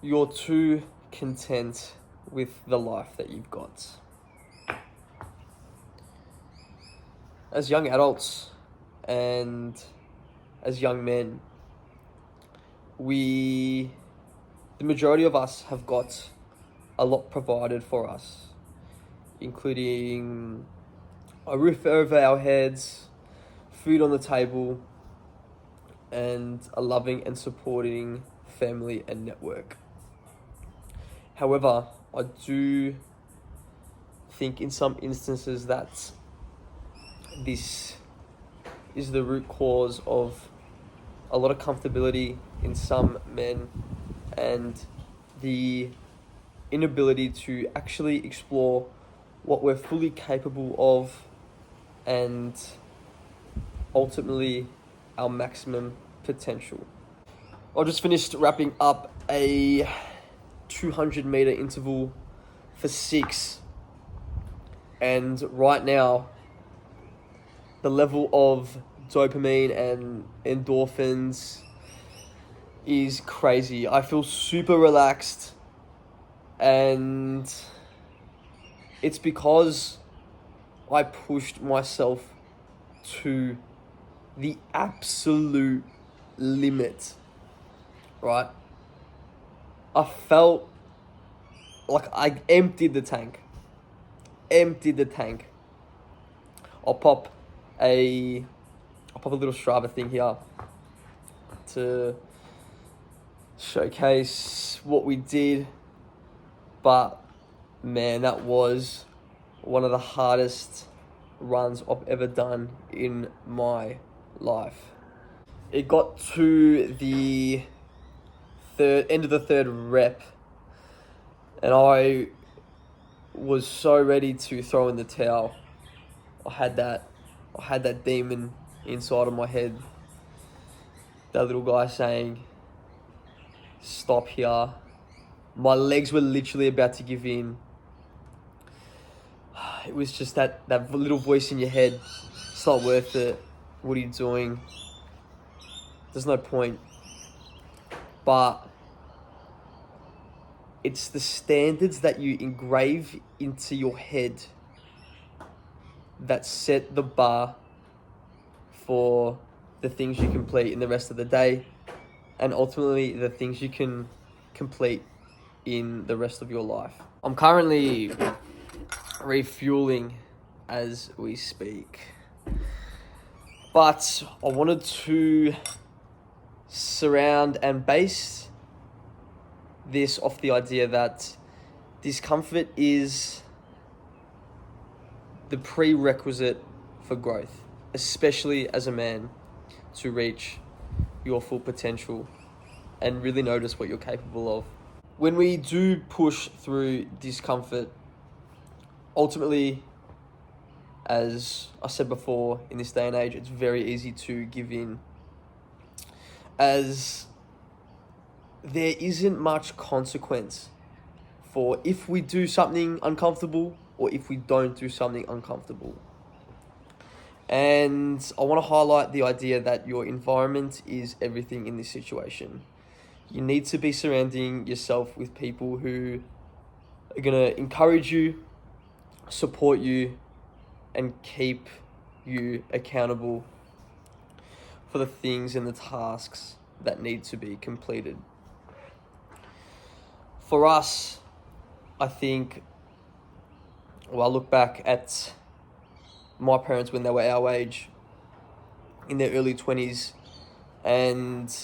you're too content with the life that you've got. As young adults and as young men, the majority of us have got a lot provided for us, including a roof over our heads, food on the table, and a loving and supporting family and network. However, I do think in some instances that this is the root cause of a lot of comfortability in some men and the inability to actually explore what we're fully capable of and ultimately our maximum potential. I just finished wrapping up a 200-meter interval for 6, and right now the level of dopamine and endorphins is crazy. I feel super relaxed, and it's because I pushed myself to the absolute limit, right? I felt like I emptied the tank. I'll pop a little Strava thing here to showcase what we did. But man, that was one of the hardest runs I've ever done in my life. It got to the end of the third rep, and I was so ready to throw in the towel. I had that demon inside of my head, that little guy saying, stop here. My legs were literally about to give in. It was just that little voice in your head, it's not worth it. What are you doing? There's no point. But it's the standards that you engrave into your head that set the bar for the things you complete in the rest of the day, and ultimately the things you can complete in the rest of your life. I'm currently refueling as we speak, but I wanted to surround and base this off the idea that discomfort is the prerequisite for growth, especially as a man, to reach your full potential and really notice what you're capable of. When we do push through discomfort, ultimately, as I said before, in this day and age, it's very easy to give in, as there isn't much consequence for if we do something uncomfortable or if we don't do something uncomfortable. And I want to highlight the idea that your environment is everything in this situation. You need to be surrounding yourself with people who are going to encourage you, support you, and keep you accountable for the things and the tasks that need to be completed. For us, I think, I look back at my parents when they were our age, in their early 20s, and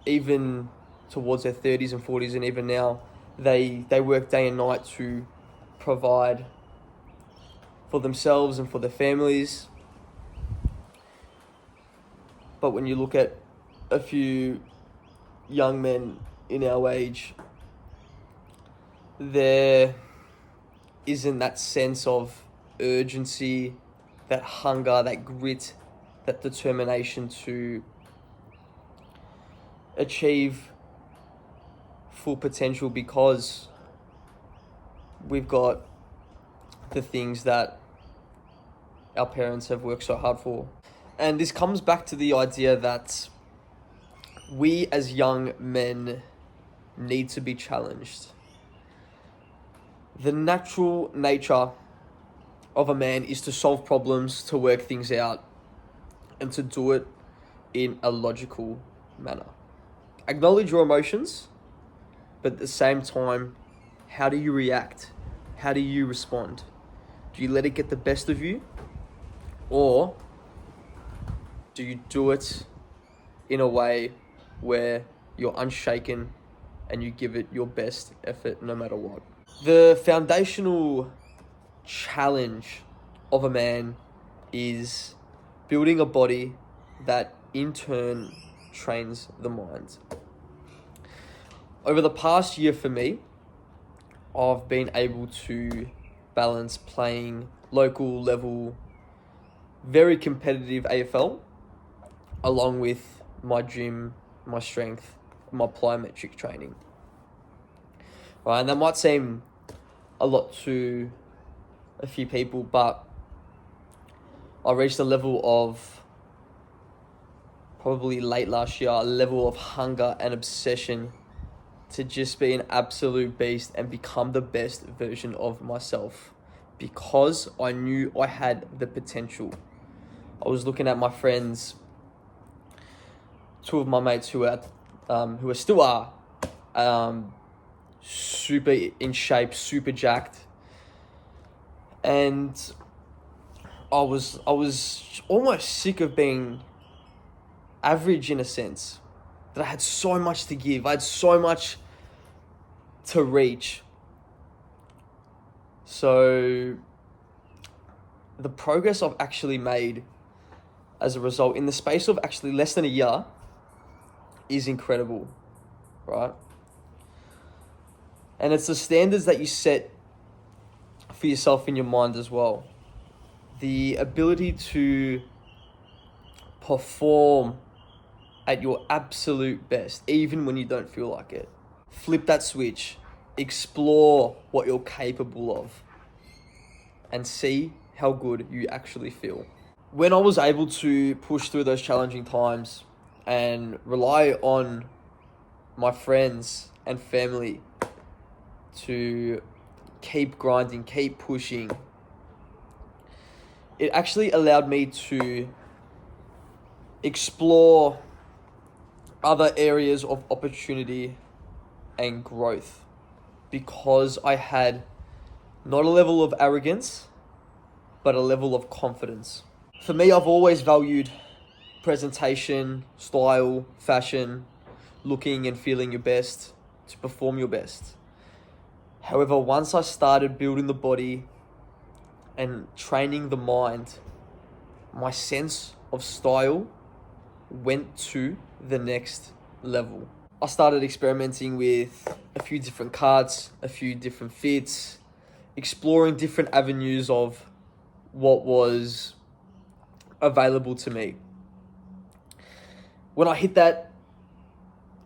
even towards their 30s and 40s, and even now, they work day and night to provide for themselves and for their families. But when you look at a few young men in our age, there isn't that sense of urgency, that hunger, that grit, that determination to achieve full potential, because we've got the things that our parents have worked so hard for. And this comes back to the idea that we as young men need to be challenged. The natural nature of a man is to solve problems, to work things out, and to do it in a logical manner. Acknowledge your emotions, but at the same time, how do you react? How do you respond? Do you let it get the best of you? Or do you do it in a way where you're unshaken and you give it your best effort no matter what? The foundational challenge of a man is building a body that in turn trains the mind. Over the past year for me, I've been able to balance playing local level, very competitive AFL, along with my gym, my strength, my plyometric training. Right, and that might seem a lot to a few people, but I reached a level of, probably late last year, a level of hunger and obsession to just be an absolute beast and become the best version of myself, because I knew I had the potential. I was looking at my friends, two of my mates who still are super in shape, super jacked, and I was almost sick of being average in a sense. That I had so much to give, I had so much to reach. So the progress I've actually made as a result in the space of actually less than a year is incredible, right? And it's the standards that you set for yourself in your mind as well. The ability to perform at your absolute best, even when you don't feel like it. Flip that switch, explore what you're capable of, and see how good you actually feel. When I was able to push through those challenging times and rely on my friends and family to keep grinding, keep pushing, it actually allowed me to explore other areas of opportunity and growth, because I had not a level of arrogance, but a level of confidence. For me, I've always valued presentation, style, fashion, looking and feeling your best to perform your best. However, once I started building the body and training the mind, my sense of style went to the next level. I started experimenting with a few different cuts, a few different fits, exploring different avenues of what was available to me. When I hit that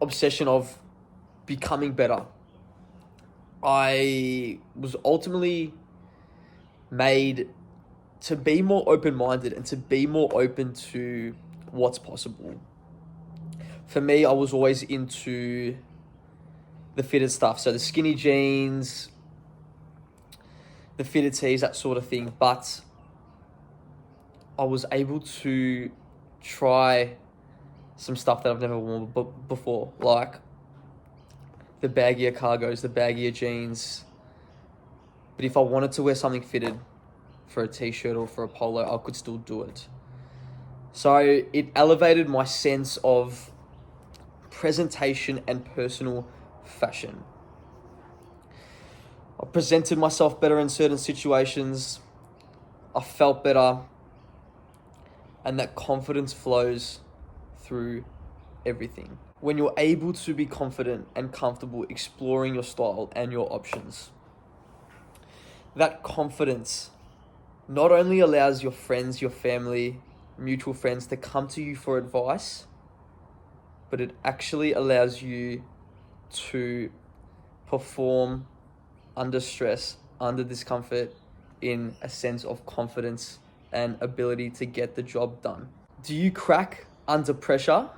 obsession of becoming better, I was ultimately made to be more open-minded and to be more open to what's possible. For me, I was always into the fitted stuff, so the skinny jeans, the fitted tees, that sort of thing, but I was able to try some stuff that I've never worn before, like the baggier cargos, the baggier jeans. But if I wanted to wear something fitted for a t-shirt or for a polo, I could still do it. So it elevated my sense of presentation and personal fashion. I presented myself better in certain situations. I felt better. And that confidence flows through everything. When you're able to be confident and comfortable exploring your style and your options, that confidence not only allows your friends, your family, mutual friends to come to you for advice, but it actually allows you to perform under stress, under discomfort, in a sense of confidence and ability to get the job done. Do you crack under pressure,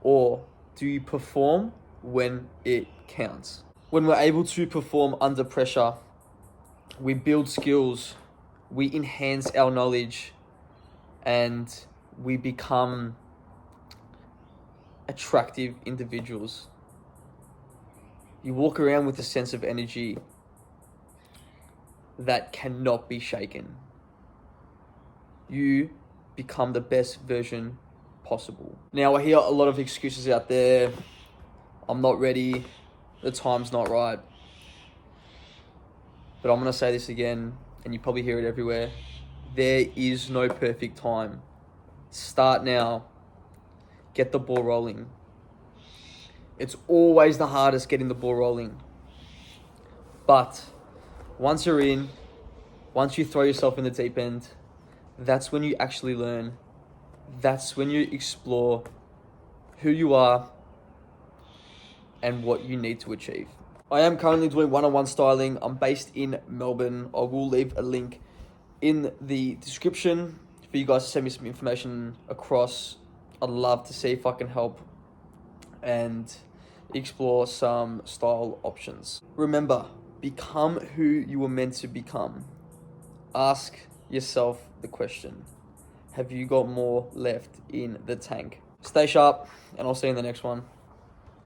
or do you perform when it counts. When we're able to perform under pressure, we build skills, we enhance our knowledge, and we become attractive individuals. You walk around with a sense of energy that cannot be shaken. You become the best version possible. Now, I hear a lot of excuses out there. I'm not ready. The time's not right. But I'm going to say this again, and you probably hear it everywhere. There is no perfect time. Start now. Get the ball rolling. It's always the hardest getting the ball rolling. But once you're in, once you throw yourself in the deep end, that's when you actually learn. That's when you explore who you are and what you need to achieve. I am currently doing one-on-one styling. I'm based in Melbourne. I will leave a link in the description for you guys to send me some information across. I'd love to see if I can help and explore some style options. Remember, become who you were meant to become. Ask yourself the question, have you got more left in the tank? Stay sharp, and I'll see you in the next one.